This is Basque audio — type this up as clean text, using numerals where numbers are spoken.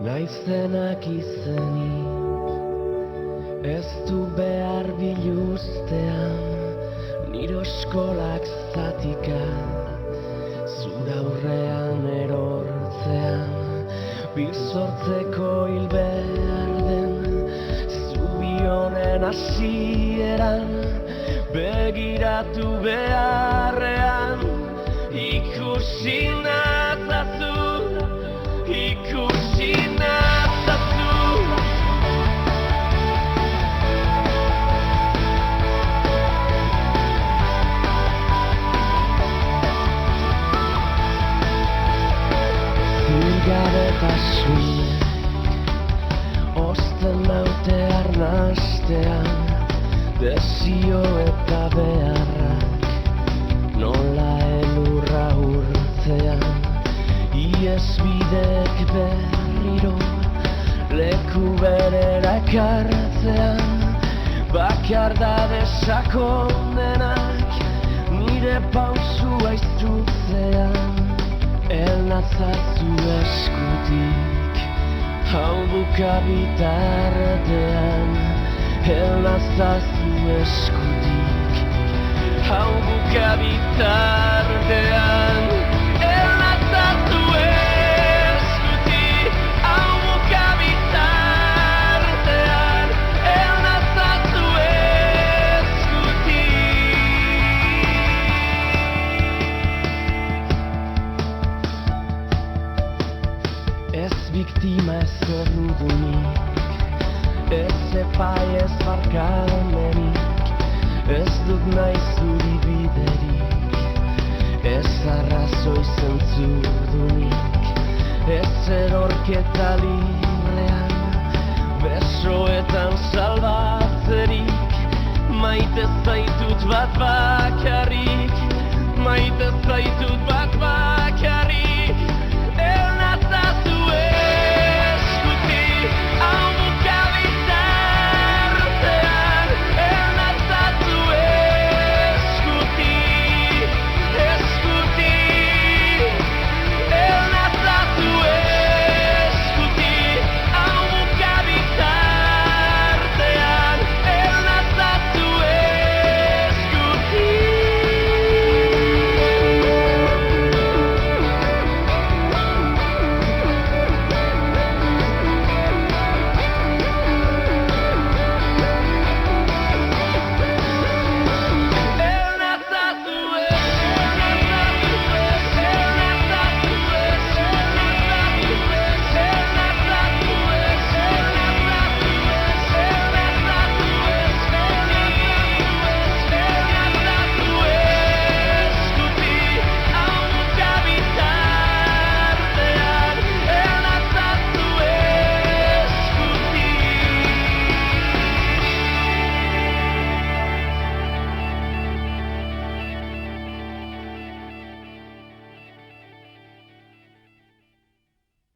Naizenak izenik ez du behar biluztean, nire eskolak zatika zura aurrean erortzean, bizortzeko hil behar den zubi honen hasieran, begiratu beharrean ikusi nazazu, ikusi nazazu. Zirgabetasunek osten naute arnastean, desio eta beharrak nola elurra urtzean, iesbidek berriro leku berera ekartzean, bakardade sakonenak nire pausua iztrutzean, elnazazu eskutik hau buka bitartean, elnazazu eskutik hau buka bitartean, elnazazu eskutik hau buka bitartean, elnazazu eskutik. Ez biktima ez ordudunik, ez epai ez barkamenik, ez dut nahi zuri biderik, ez arrazoi zentzudunik, ez erorketa librean, besoetan salbatzerik, maite zaitut bat bakarrik, maite zaitut bat bakarrik.